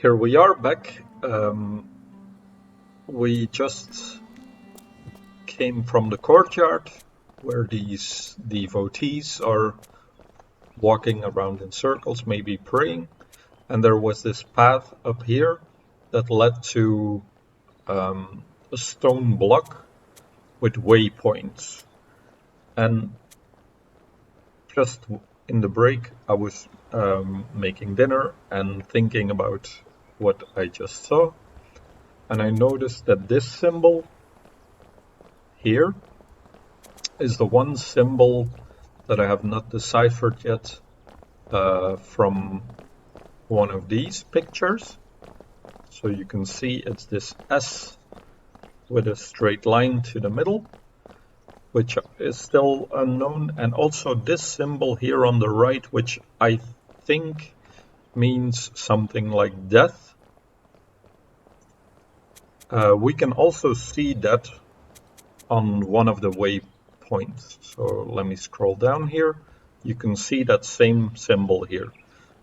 Here we are back. We just came from the courtyard where these devotees are walking around in circles, maybe praying. And there was this path up here that led to a stone block with waypoints. And just in the break, I was making dinner and thinking about what I just saw. And I noticed that this symbol here is the one symbol that I have not deciphered yet from one of these pictures. So you can see it's this S with a straight line to the middle, which is still unknown. And also this symbol here on the right, which I think means something like death. We can also see that on one of the waypoints. So let me scroll down here. You can see that same symbol here.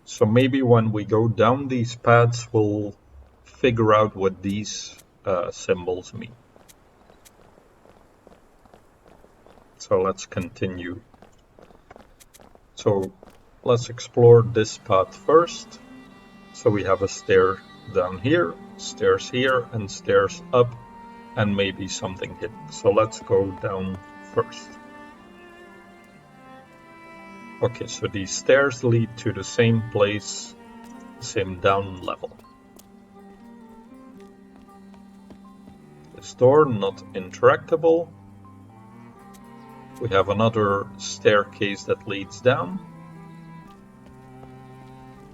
So maybe when we go down these paths, we'll figure out what these symbols mean. So let's continue. So let's explore this path first. So we have a stair down here, stairs here, and stairs up, and maybe something hidden. So let's go down first. Okay, so these stairs lead to the same place, same down level. This door not interactable. We have another staircase that leads down.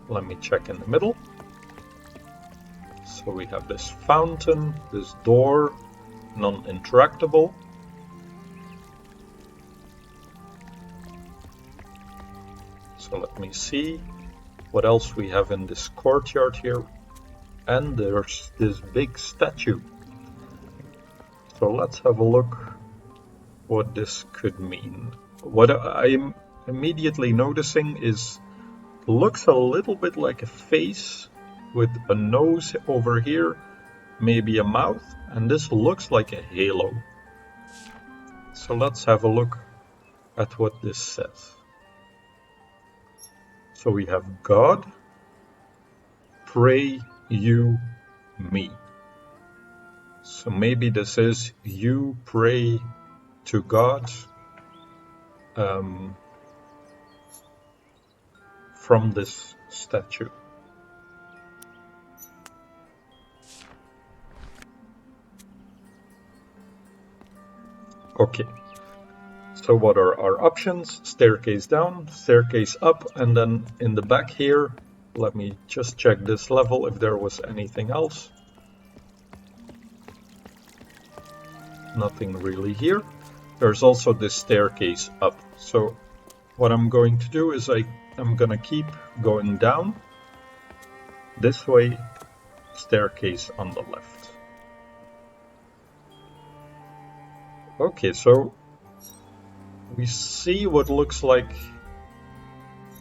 Let me check in the middle. So we have this fountain, this door, non-interactable. So let me see what else we have in this courtyard here. And there's this big statue. So let's have a look what this could mean. What I'm immediately noticing is looks a little bit like a face with a nose over here, maybe a mouth, and this looks like a halo. So let's have a look at what this says. So we have God, pray you me. So maybe this is you pray to God from this statue. Okay, so what are our options? Staircase down, staircase up, and then in the back here, let me just check this level if there was anything else. Nothing really here. There's also this staircase up. So what I'm going to do is I'm gonna keep going down this way, staircase on the left. Okay, so we see what looks like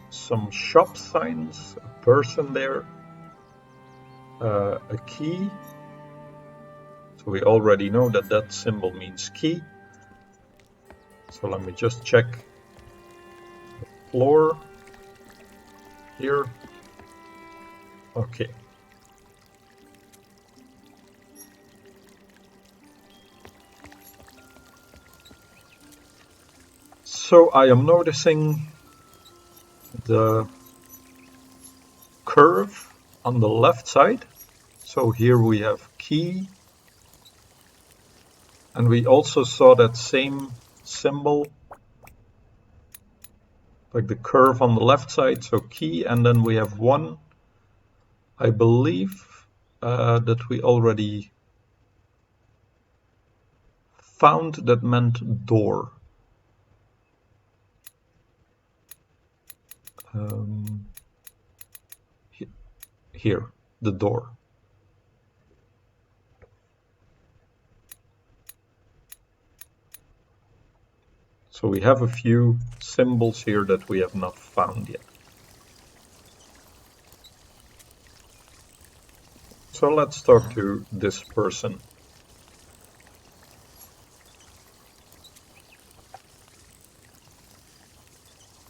some shop signs, a person there, a key. So we already know that that symbol means key. So let me just check the floor here. Okay. So I am noticing the curve on the left side. So here we have key. And we also saw that same symbol, like the curve on the left side, so key, and then we have one, I believe, that we already found that meant door. Here, the door. So we have a few symbols here that we have not found yet. So let's talk to this person.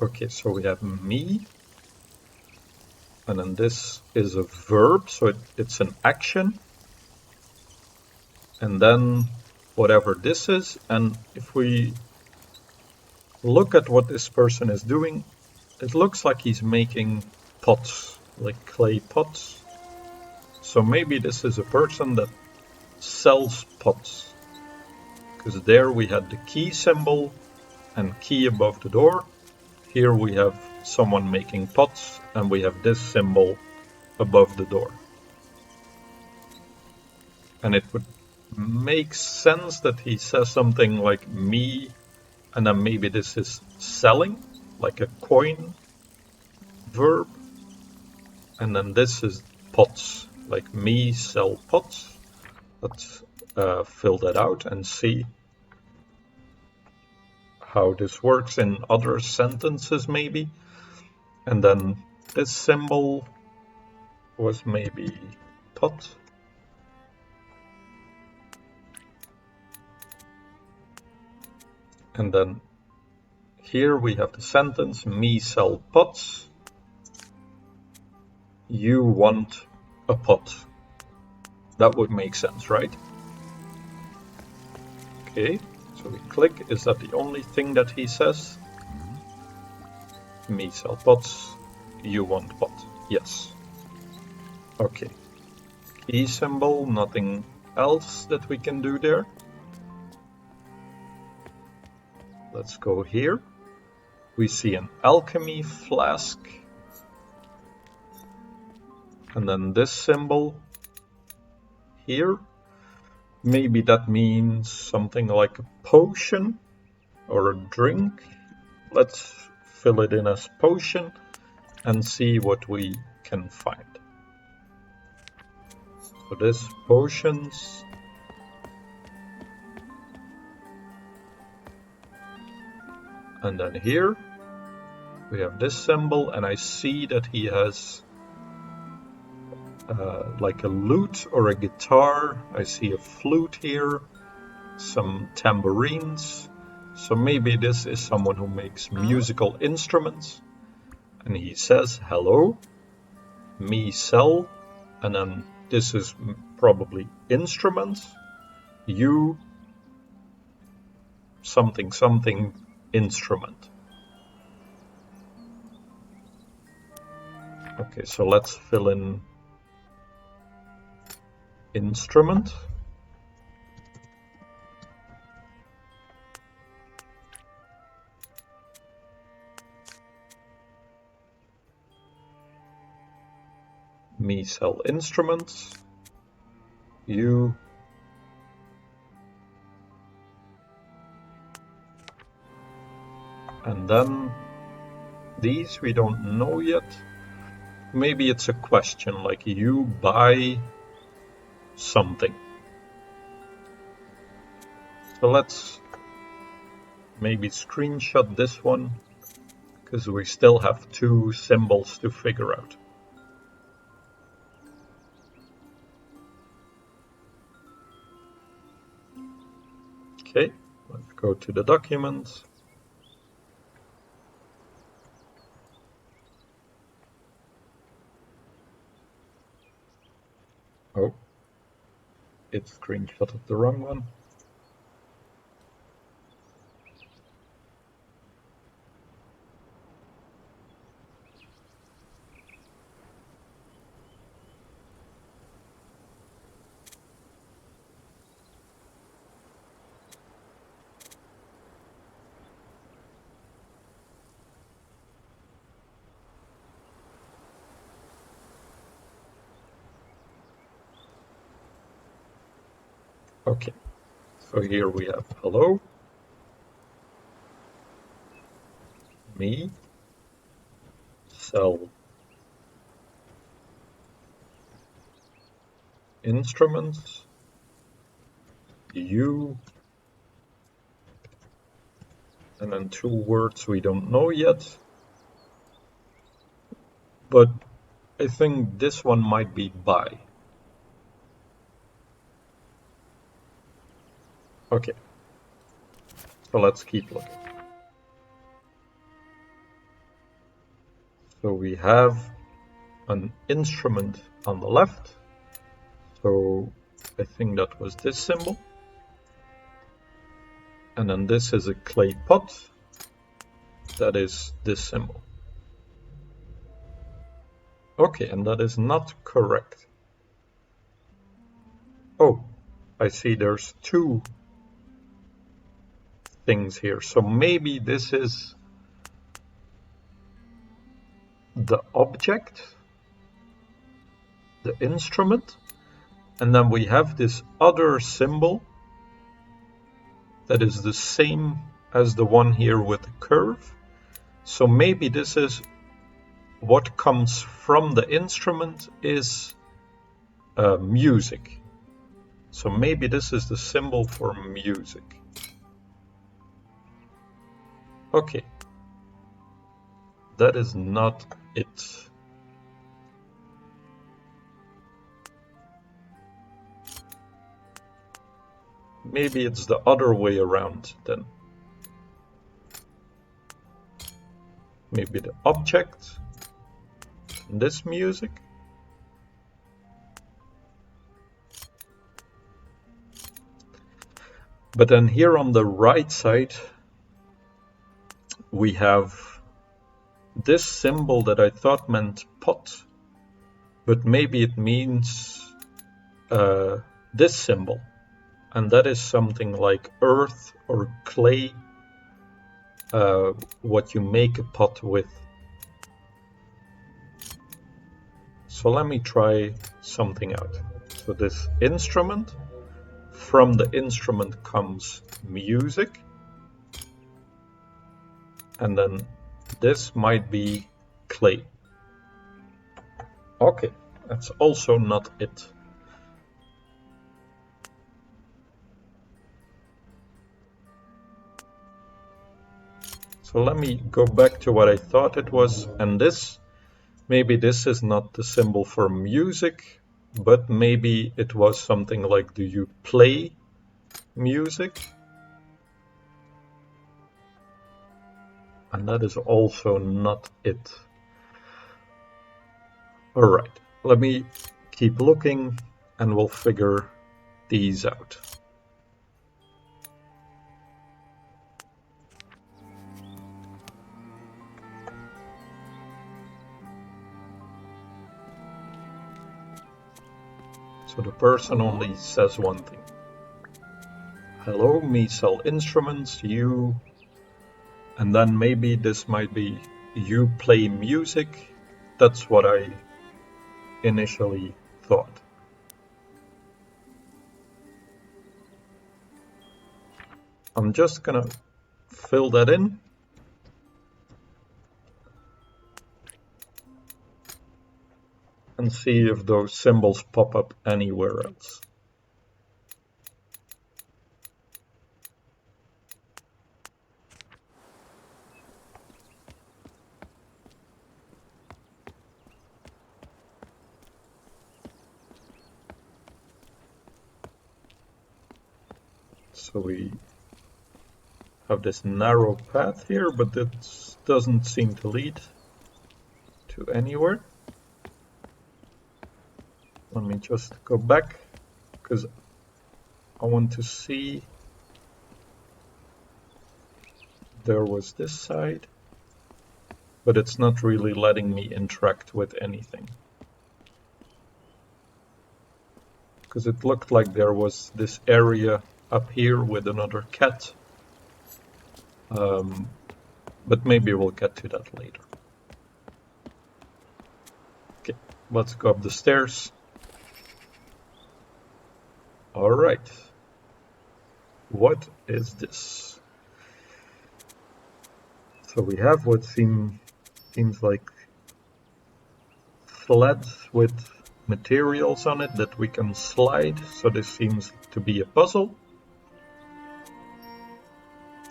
Okay, so we have me, and then this is a verb, so it's an action, and then whatever this is, and if we look at what this person is doing, it looks like he's making pots, like clay pots. So maybe this is a person that sells pots, because there we had the key symbol and key above the door. Here we have someone making pots, and we have this symbol above the door. And it would make sense that he says something like me, and then maybe this is selling, like a coin verb. And then this is pots, like me sell pots. Let's fill that out and see how this works in other sentences maybe. And then this symbol was maybe pot. And then here we have the sentence, me sell pots, you want a pot. That would make sense, right? Okay, so we click. Is that the only thing that he says? Me sell pots, you want pot. Yes. Okay. Key symbol, nothing else that we can do there. Let's go here. We see an alchemy flask. And then this symbol here. Maybe that means something like a potion or a drink. Let's fill it in as potion and see what we can find. So this potions. And then here we have this symbol, and I see that he has like a lute or a guitar. I see a flute here, some tambourines. So maybe this is someone who makes musical instruments. And he says, hello, me sell. And then this is probably instruments. You something something instrument. Okay, so let's fill in instrument. Me sell instruments. You and then these we don't know yet. Maybe it's a question like you buy something. So let's maybe screenshot this one because we still have two symbols to figure out. Okay, let's go to the document. Oh, it screenshotted the wrong one. Okay, so here we have hello, me, sell instruments, you, and then two words we don't know yet. But I think this one might be buy. Okay, so let's keep looking. So we have an instrument on the left. So I think that was this symbol. And then this is a clay pot. That is this symbol. Okay, and that is not correct. Oh, I see there's two things here. So maybe this is the object, the instrument, and then we have this other symbol that is the same as the one here with the curve. So maybe this is what comes from the instrument is music. So maybe this is the symbol for music. Okay, that is not it. Maybe it's the other way around then. Maybe the object, this music. But then here on the right side, we have this symbol that I thought meant pot, but maybe it means this symbol, and that is something like earth or clay, what you make a pot with. So let me try something out. So this instrument, from the instrument comes music, and then this might be clay. Okay, that's also not it. So let me go back to what I thought it was, and this, maybe this is not the symbol for music, but maybe it was something like, do you play music? And that is also not it. All right, let me keep looking and we'll figure these out. So the person only says one thing. Hello, me sell instruments, you... And then maybe this might be you play music. That's what I initially thought. I'm just gonna fill that in. And see if those symbols pop up anywhere else. So we have this narrow path here, but it doesn't seem to lead to anywhere. Let me just go back, because I want to see. There was this side, but it's not really letting me interact with anything. Because it looked like there was this area up here with another cat. But maybe we'll get to that later. Okay, let's go up the stairs. All right. What is this? So we have what seems like sleds with materials on it that we can slide. So this seems to be a puzzle.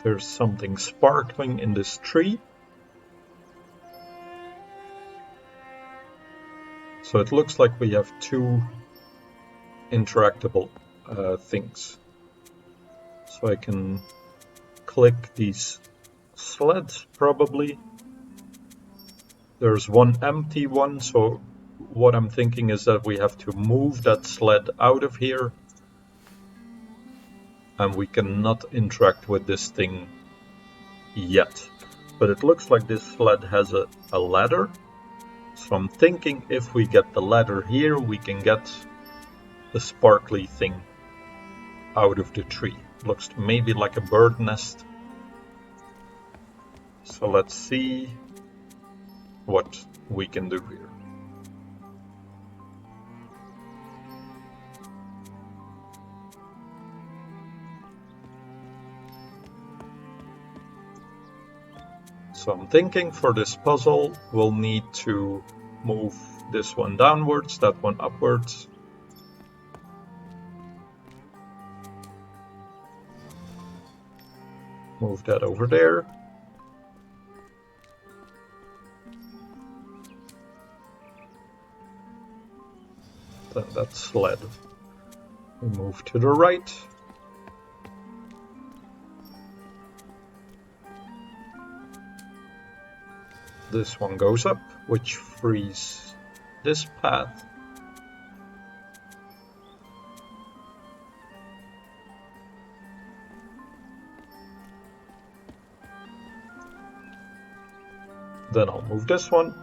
There's something sparkling in this tree. So it looks like we have two interactable things. So So I can click these sleds probably. There's one empty one, so what I'm thinking is that we have to move that sled out of here, and we cannot interact with this thing yet. But it looks like this sled has a ladder, so I'm thinking if we get the ladder here, we can get the sparkly thing out of the tree. Looks maybe like a bird nest. So let's see what we can do here. So I'm thinking for this puzzle, we'll need to move this one downwards, that one upwards. Move that over there. Then that sled. We move to the right. This one goes up, which frees this path. Then I'll move this one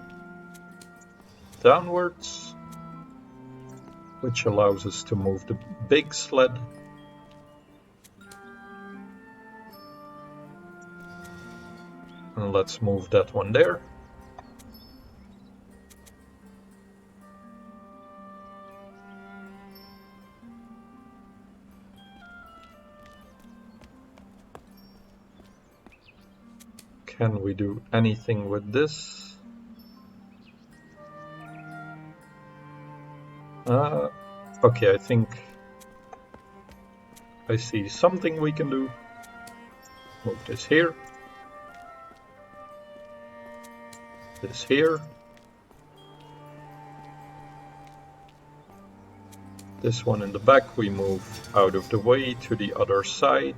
downwards, which allows us to move the big sled. And let's move that one there. Can we do anything with this? Okay, I think I see something we can do. Move this here. This here. This one in the back we move out of the way to the other side.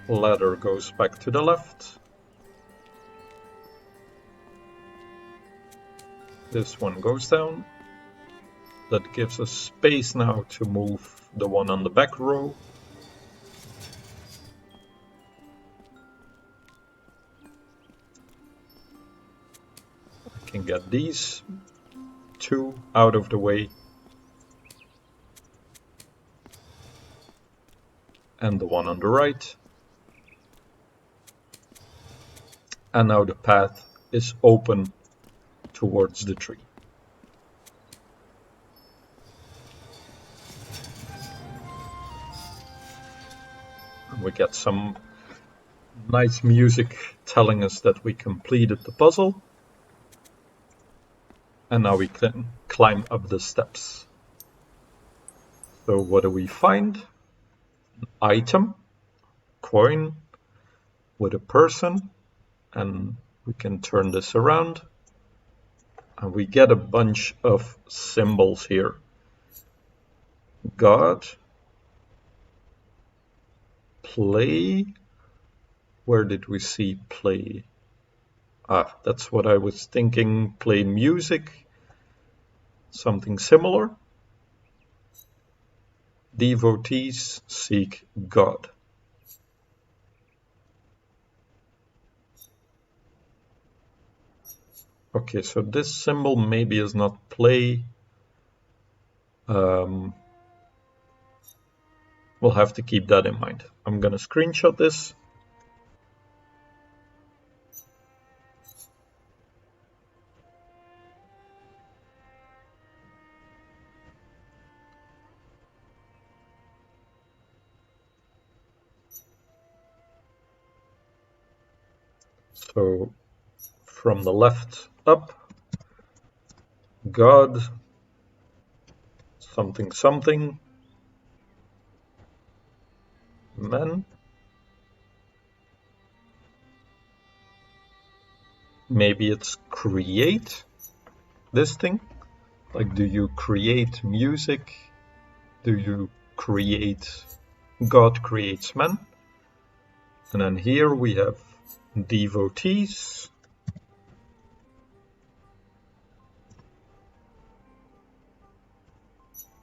Ladder goes back to the left. This one goes down. That gives us space now to move the one on the back row. I can get these two out of the way. And the one on the right. And now the path is open towards the tree. And we get some nice music telling us that we completed the puzzle. And now we can climb up the steps. So what do we find? An item, coin with a person, and we can turn this around. And we get a bunch of symbols here. God, play. Where did we see play? Ah, that's what I was thinking. Play music. Something similar. Devotees seek God. Okay, so this symbol maybe is not play. We'll have to keep that in mind. I'm gonna screenshot this. So from the left up, God, something something, men. Maybe it's create, this thing. Like, do you create music? Do you create, God creates man? And then here we have devotees.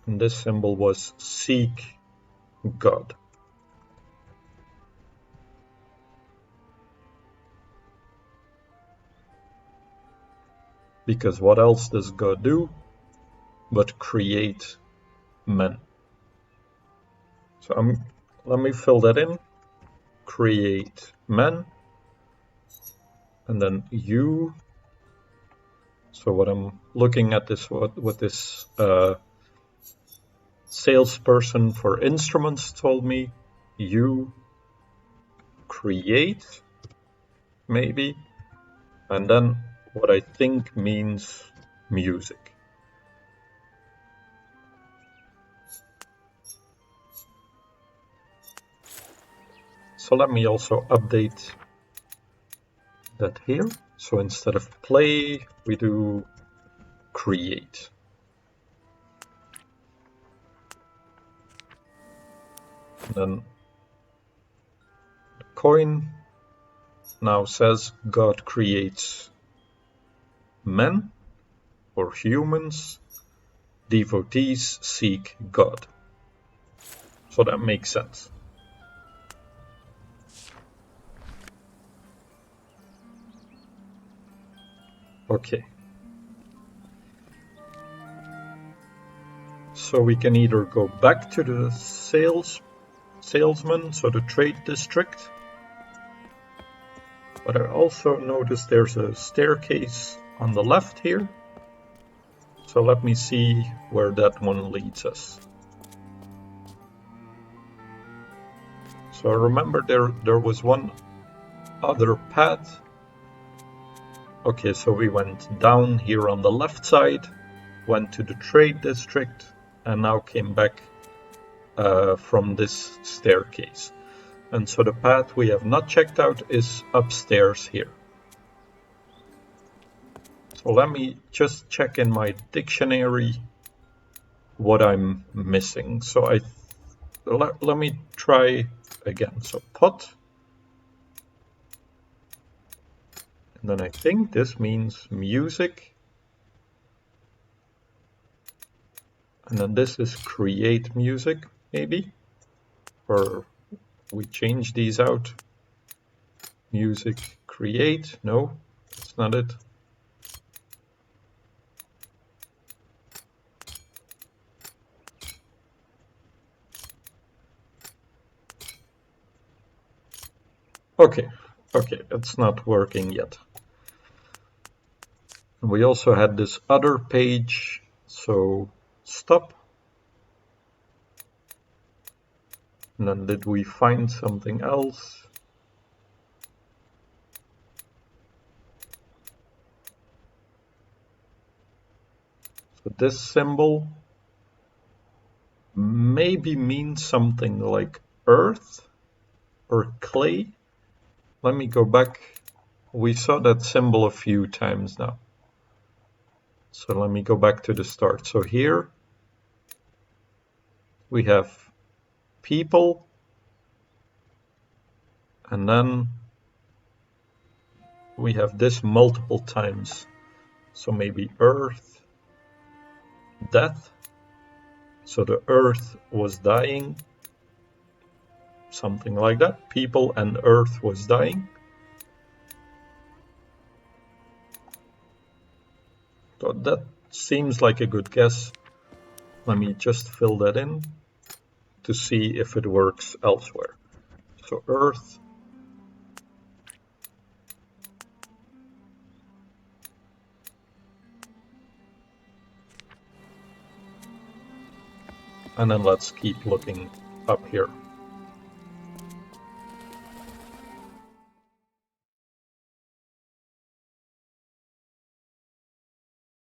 And this symbol was seek God. Because what else does God do but create men? So let me fill that in. Create men. And then you. So what I'm looking at is what this salesperson for instruments told me. You create, maybe. And then what I think means music. So let me also update that here. So instead of play, we do create. And then the coin now says God creates men or humans, devotees seek God. So that makes sense. Okay. So we can either go back to the salesman, so the trade district. But I also noticed there's a staircase on the left here. So let me see where that one leads us. So I remember there was one other path. Okay, so we went down here on the left side, went to the trade district, and now came back from this staircase. And so the path we have not checked out is upstairs here. So let me just check in my dictionary what I'm missing. So let me try again. So pot. And then I think this means music. And then this is create music, maybe. Or we change these out. Music create. No, that's not it. Okay, it's not working yet. We also had this other page, so stop. And then did we find something else? So this symbol maybe means something like earth or clay. Let me go back. We saw that symbol a few times now. So let me go back to the start. So here we have people, and then we have this multiple times. So maybe earth, death. So the earth was dying, something like that. People and earth was dying. So that seems like a good guess. Let me just fill that in to see if it works elsewhere. So earth. And then let's keep looking up here.